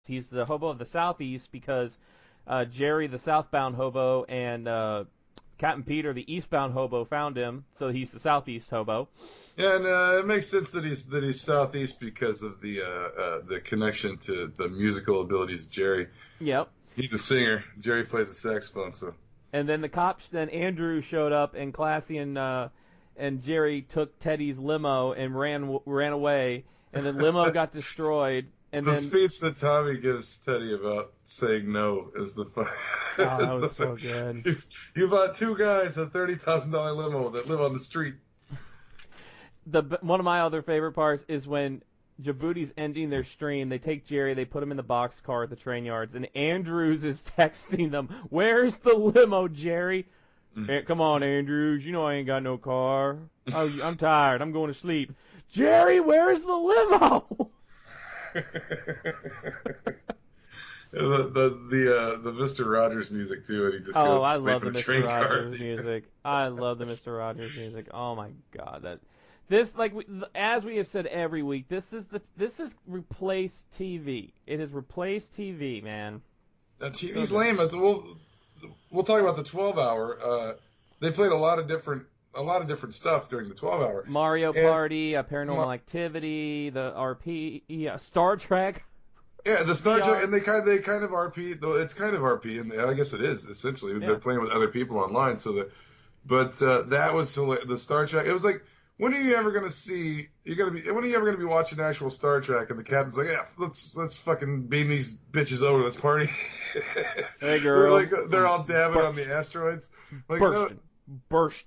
He's the hobo of the Southeast because Jerry, the southbound hobo, and Captain Peter, the eastbound hobo, found him, so he's the Southeast hobo. Yeah, and it makes sense that he's Southeast because of the connection to the musical abilities of Jerry. Yep. He's a singer. Jerry plays the saxophone, so. And then then Andrew showed up, and Classy and Jerry took Teddy's limo and ran away, and the limo got destroyed. And the then, speech that Tommy gives Teddy about saying no is the fun. Oh, that was so good. You bought two guys a $30,000 limo that live on the street. One of my other favorite parts is when Djibouti's ending their stream. They take Jerry, they put him in the boxcar at the train yards, and Andrews is texting them, "Where's the limo, Jerry?" Hey, come on, Andrews. You know I ain't got no car. Oh, I'm tired. I'm going to sleep. Jerry, where's the limo? the Mr. Rogers music too, and he just goes to sleep in a train car. I love the Mr. Rogers music. I love the Mr. Rogers music. Oh my God, as we have said every week, this has replaced TV. It has replaced TV, man. TV's lame. We'll talk about the 12-hour. They played a lot of different stuff during the 12-hour. Mario Party, Paranormal Activity, the RP, Star Trek. Yeah, the Star Trek, and they kind of RP, though it's kind of RP, and I guess it is essentially. Yeah. They're playing with other people online, but that was the Star Trek. It was like, when are you ever gonna be watching actual Star Trek? And the captain's like, yeah, let's fucking beam these bitches over, let's party. Hey girl, they're all dabbing on the asteroids. Like, burst.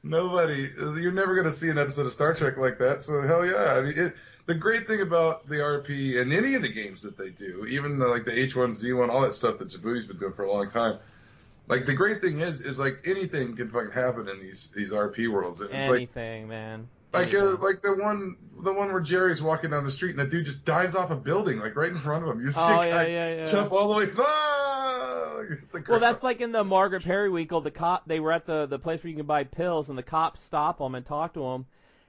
Nobody, you're never gonna see an episode of Star Trek like that. So hell yeah, I mean The great thing about the RP and any of the games that they do, even like the H1Z1, all that stuff that Djibouti's been doing for a long time, like the great thing is like anything can fucking happen in these RP worlds. And it's anything, man. Like the one where Jerry's walking down the street and the dude just dives off a building like right in front of him. You see a guy jump all the way. Well, that's like in the Margaret Periwinkle. They were at the place where you can buy pills, and the cops stop them and talk to them.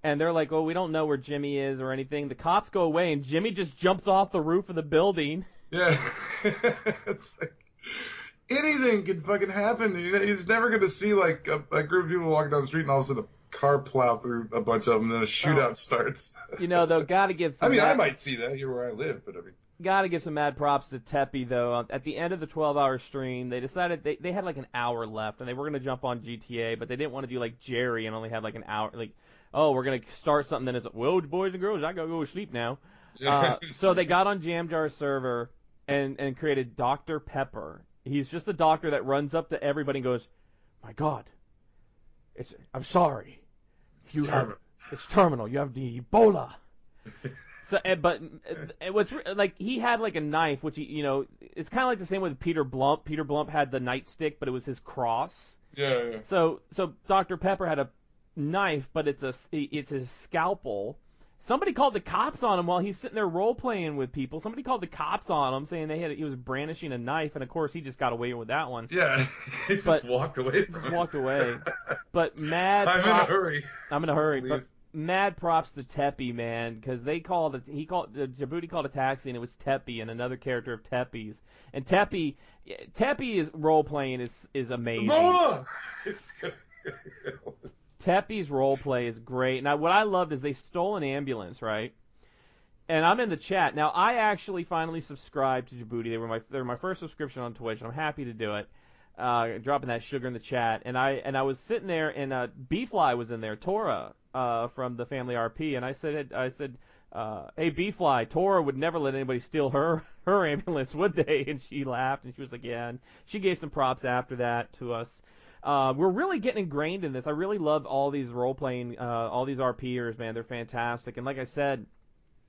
And they're like, "Oh, we don't know where Jimmy is or anything." The cops go away, and Jimmy just jumps off the roof of the building. Yeah, it's like anything could fucking happen. You're just never gonna see like a group of people walking down the street, and all of a sudden a car plow through a bunch of them, and then a shootout starts. Though, gotta give. I might see that here where I live, but I mean. Gotta give some mad props to Teppy, though. At the end of the 12-hour stream, they decided they had like an hour left, and they were gonna jump on GTA, but they didn't want to do like Jerry and only have like an hour, like. Oh, we're going to start something, then it's, well, boys and girls, I got to go to sleep now. So they got on Jamjar's server and created Dr. Pepper. He's just a doctor that runs up to everybody and goes, "My God, I'm sorry. It's terminal. You have the Ebola." So, but it was like he had like a knife, which it's kind of like the same with Peter Blump. Peter Blump had the nightstick, but it was his cross. Yeah. So Dr. Pepper had a knife, but it's his scalpel. Somebody called the cops on him while he's sitting there role playing with people. Somebody called the cops on him saying he was brandishing a knife, and of course he just got away with that one. Yeah, he just walked away from it. Walked away. But I'm in a hurry. But mad props to Teppy, man, because Djibouti called a taxi, and it was Teppy and another character of Teppy's. And Teppy's role playing is amazing. Teppy's role play is great. Now, what I loved is they stole an ambulance, right? And I'm in the chat. Now, I actually finally subscribed to Djibouti. They were my first subscription on Twitch, and I'm happy to do it. Dropping that sugar in the chat. And I was sitting there, and B-Fly was in there, Tora, from the Family RP. And I said, "Hey, B-Fly, Tora would never let anybody steal her ambulance, would they?" And she laughed, and she was like, "Yeah." And she gave some props after that to us. We're really getting ingrained in this. I really love all these role-playing, all these RPers, man. They're fantastic. And like I said,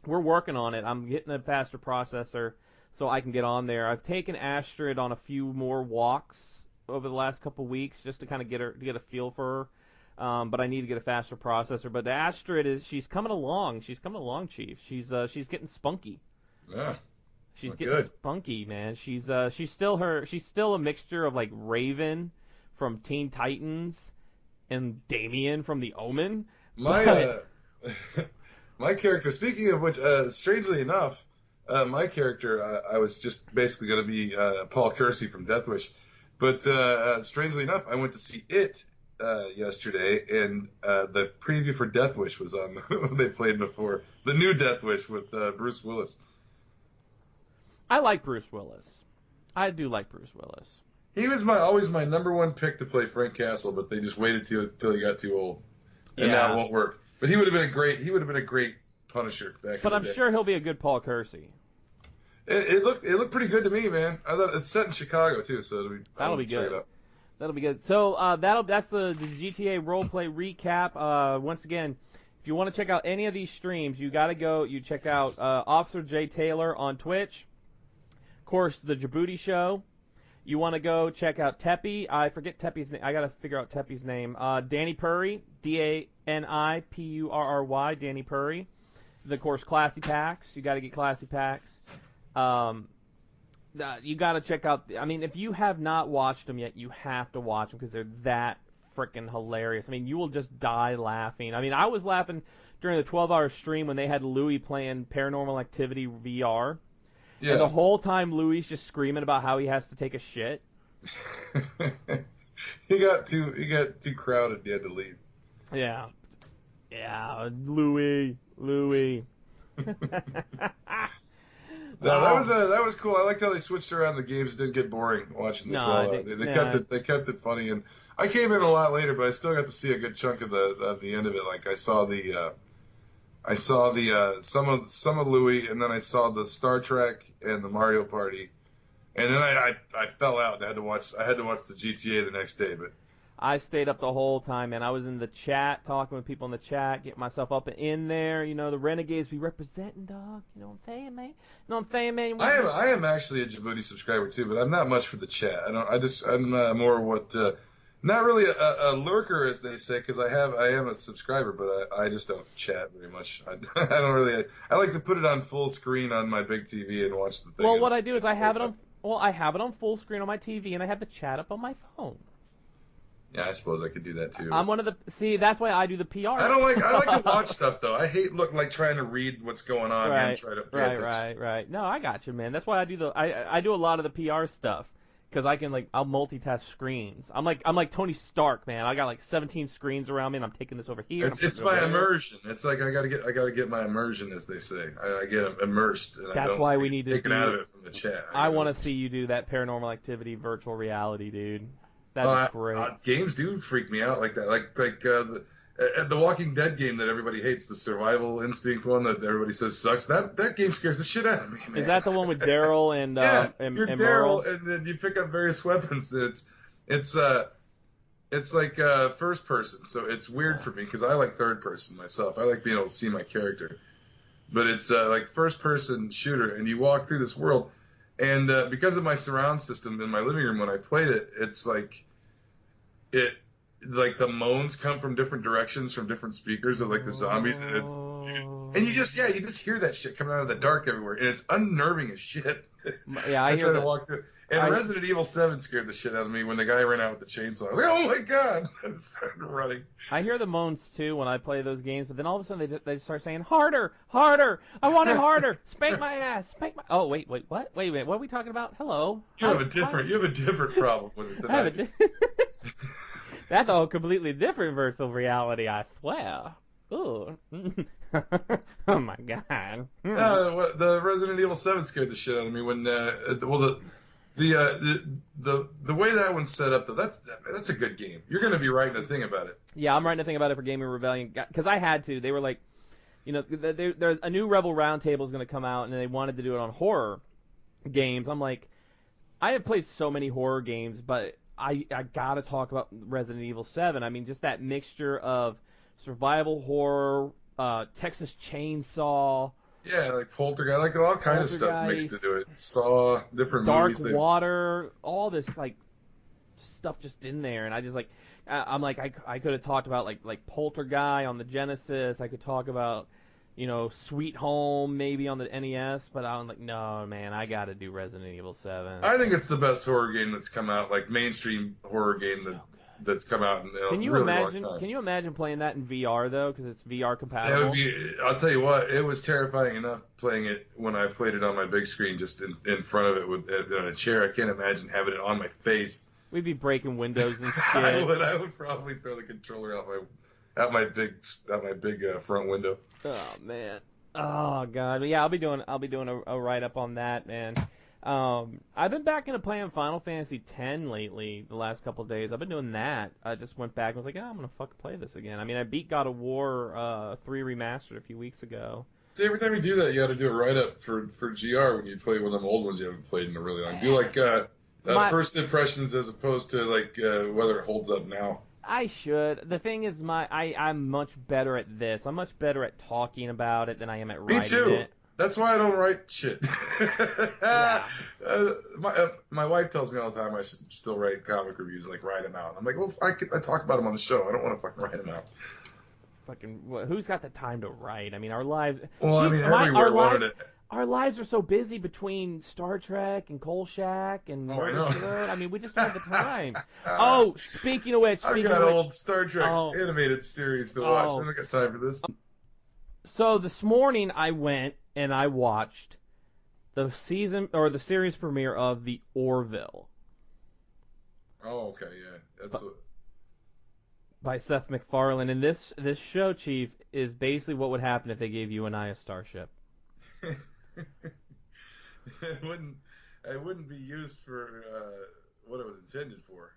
we're working on it. I'm getting a faster processor so I can get on there. I've taken Astrid on a few more walks over the last couple weeks just to kind of get a feel for her. But I need to get a faster processor. But Astrid she's coming along. She's coming along, Chief. She's getting spunky. Yeah. She's getting spunky, man. She's still a mixture of like Raven from Teen Titans and Damien from The Omen. My My character, speaking of which, strangely enough, my character, I was just basically going to be Paul Kersey from Death Wish. But strangely enough, I went to see it yesterday, and the preview for Death Wish was on. They played before. The new Death Wish with Bruce Willis. I like Bruce Willis. I do like Bruce Willis. He was always my number one pick to play Frank Castle, but they just waited till he got too old, and now it won't work. But he would have been a great Punisher back. But in the I'm day. sure he'll be a good Paul Kersey. It looked pretty good to me, man. I thought it's set in Chicago too, so that'll be good. That'll be good. So that's the GTA roleplay recap. Once again, if you want to check out any of these streams, you got to go. You check out Officer J Taylor on Twitch. Of course, the Djibouti Show. You want to go check out Teppy. I forget Teppy's name. I got to figure out Teppy's name. Danny Purry, DANIPURRY, Danny Purry. Of course, Classy Packs. You got to get Classy Packs. You got to check out. I mean, if you have not watched them yet, you have to watch them because they're that freaking hilarious. I mean, you will just die laughing. I mean, I was laughing during the 12-hour stream when they had Louis playing Paranormal Activity VR. Yeah. And the whole time Louis just screaming about how he has to take a shit. He got too crowded. He had to leave. Yeah, Louis. No, that was cool. I liked how they switched around the games. It didn't get boring watching the 12. They kept it funny, and I came in a lot later, but I still got to see a good chunk of the end of it. Like I saw some of Louis, and then I saw the Star Trek and the Mario Party, and then I fell out and I had to watch the GTA the next day. But I stayed up the whole time, man. I was in the chat talking with people in the chat, getting myself up in there. You know, the Renegades be representing, dog. You know what I'm saying, man? You know what I'm saying, man? I am actually a Djibouti subscriber too, but I'm not much for the chat. I'm more what. Not really a lurker, as they say, because I am a subscriber, but I just don't chat very much. I don't really. I like to put it on full screen on my big TV and watch the thing. Well, what I do is I have it on full screen on my TV, and I have the chat up on my phone. Yeah, I suppose I could do that too. I'm one of the. See, that's why I do the PR. I like to watch stuff though. I hate trying to read what's going on and try to pay attention. Right. No, I got you, man. That's why I do I do a lot of the PR stuff. Because I'll multitask screens. I'm like Tony Stark, man. I got like 17 screens around me, and I'm taking this over here. It's my immersion. It's like I gotta get my immersion, as they say. I get immersed. And that's why we need to take it out of it from the chat. I want to see you do that Paranormal Activity virtual reality, dude. That'd be great. Games do freak me out like that. Like the Walking Dead game that everybody hates, the Survival Instinct one that everybody says sucks. That game scares the shit out of me, man. Is that the one with Daryl and you're Daryl, and then you pick up various weapons. It's like first person, so it's weird for me because I like third person myself. I like being able to see my character, but it's like first person shooter, and you walk through this world, and because of my surround system in my living room when I played it, it's like the moans come from different directions from different speakers of like the zombies, and you just hear that shit coming out of the dark everywhere, and it's unnerving as shit. Yeah, I hear that. Walk through. And Resident Evil 7 scared the shit out of me when the guy ran out with the chainsaw. I was like, oh my god! I started running. I hear the moans too when I play those games, but then all of a sudden they start saying harder. I want it harder. Spank my ass. Spank my. Oh wait, what? Wait a minute. What are we talking about? Hello. You have a different problem with it than I do. That's a completely different virtual reality, I swear. Ooh. Oh my god. The Resident Evil 7 scared the shit out of me when the way that one's set up though, that's a good game. You're going to be writing a thing about it. Yeah, I'm writing a thing about it for Gaming Rebellion because I had to. They were like, you know, there's a new Rebel Roundtable is going to come out, and they wanted to do it on horror games. I'm like, I have played so many horror games, but I gotta talk about Resident Evil 7. I mean, just that mixture of survival horror, Texas Chainsaw. Yeah, like Poltergeist, like all kind of stuff mixed into it. Saw different movies. Dark Water, all this like stuff just in there, and I just like, I'm like I could have talked about like Poltergeist on the Genesis. I could talk about, you know, Sweet Home maybe on the NES, but I'm like, no, man, I got to do Resident Evil 7. I think it's the best horror game that's come out, like mainstream horror game that's come out in a really long time. Can you imagine playing that in VR though? Because it's VR compatible. That would be. I'll tell you what. It was terrifying enough playing it when I played it on my big screen, just in front of it with on a chair. I can't imagine having it on my face. We'd be breaking windows and shit. I would probably throw the controller out my big front window. Oh man. Oh god. But yeah, I'll be doing a write up on that, man. I've been back into playing Final Fantasy X lately. The last couple of days, I've been doing that. I just went back and was like, I'm gonna fucking play this again. I mean, I beat God of War 3 Remastered a few weeks ago. See, every time you do that, you got to do a write up for GR when you play one of them old ones you haven't played in a really long. Do like first impressions as opposed to like whether it holds up now. I should. The thing is, I'm much better at this. I'm much better at talking about it than I am at writing it. Me too. That's why I don't write shit. Yeah. My wife tells me all the time I should still write comic reviews, like write them out. I'm like, well, I talk about them on the show. I don't want to fucking write them out. Fucking, who's got the time to write? I mean, our lives. Well, I mean, everywhere our lives are so busy between Star Trek and Kolchak and I mean, we just don't have the time. Speaking of which, I've got old Star Trek animated series to watch. I don't got time for this. So this morning I went and I watched the series premiere of the Orville. Oh, okay, yeah, by Seth McFarlane, and this show, Chief, is basically what would happen if they gave you and I a starship. It wouldn't be used for what it was intended for.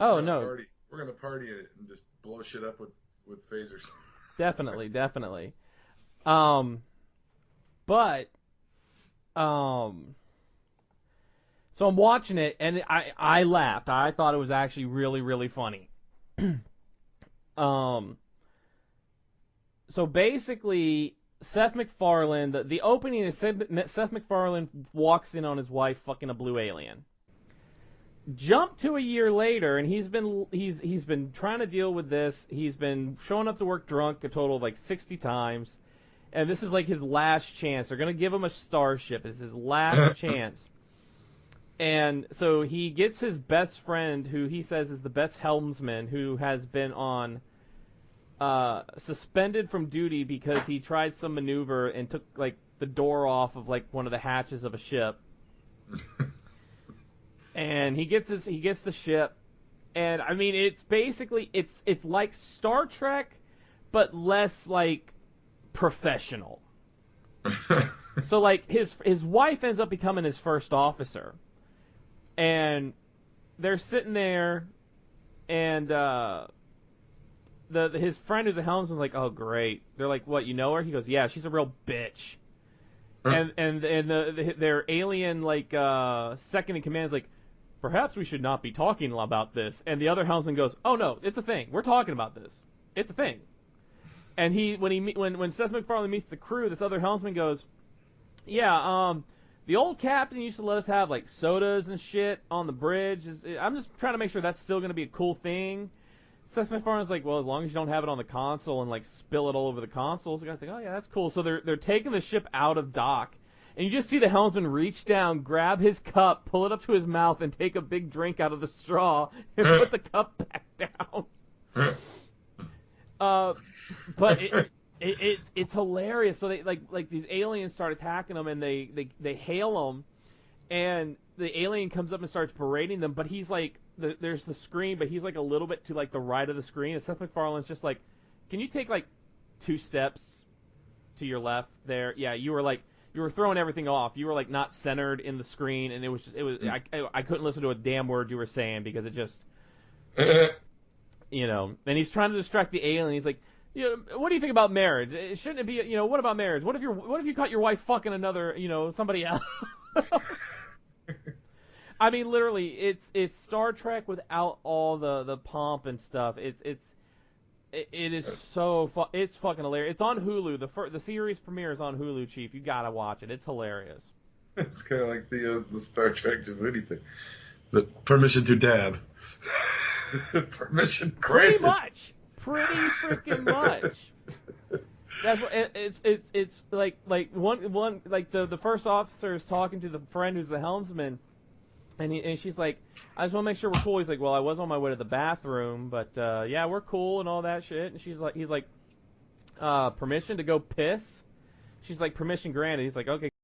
Oh, no. We're gonna party in it and just blow shit up with phasers. Definitely. So I'm watching it and I laughed. I thought it was actually really, really funny. So basically, Seth MacFarlane, the opening is Seth MacFarlane walks in on his wife fucking a blue alien. Jump to a year later, and he's been trying to deal with this. He's been showing up to work drunk a total of like 60 times, and this is like his last chance. They're gonna give him a starship. It's his last chance. And so he gets his best friend, who he says is the best helmsman, who has been on suspended from duty because he tried some maneuver and took like the door off of like one of the hatches of a ship. And he gets the ship, and I mean it's basically it's like Star Trek, but less like professional. So like his wife ends up becoming his first officer, and they're sitting there, and his friend who's a helmsman's like, oh great. They're like, what, you know her? He goes, yeah, she's a real bitch. And their alien like second in command is like, perhaps we should not be talking about this. And the other helmsman goes, oh no, it's a thing. We're talking about this. It's a thing. And when Seth MacFarlane meets the crew, this other helmsman goes, yeah, the old captain used to let us have like sodas and shit on the bridge. I'm just trying to make sure that's still going to be a cool thing. Seth MacFarlane's like, well, as long as you don't have it on the console and like spill it all over the console. So the guy's like, oh yeah, that's cool. So they're taking the ship out of dock, and you just see the helmsman reach down, grab his cup, pull it up to his mouth, and take a big drink out of the straw and put the cup back down. But it's hilarious. So they like these aliens start attacking them, and they hail them, and the alien comes up and starts berating them. But he's like, there's the screen, but he's like a little bit to like the right of the screen. And Seth MacFarlane's just like, can you take like 2 steps to your left there? Yeah, you were throwing everything off. You were like not centered in the screen, and I couldn't listen to a damn word you were saying because it just, you know. And he's trying to distract the alien. He's like, you know, what do you think about marriage? Shouldn't it be, you know, what about marriage? What if you caught your wife fucking another, you know, somebody else? I mean, literally, it's Star Trek without all the pomp and stuff. It is so it's fucking hilarious. It's on Hulu. The series premiere is on Hulu, Chief. You gotta watch it. It's hilarious. It's kind of like the Star Trek Djibouti thing. The permission to dab. Permission granted. Pretty freaking much. That's what it's like one like the first officer is talking to the friend who's the helmsman, And she's like, I just want to make sure we're cool. He's like, well, I was on my way to the bathroom, but yeah, we're cool and all that shit. And he's like, permission to go piss? She's like, permission granted. He's like, okay.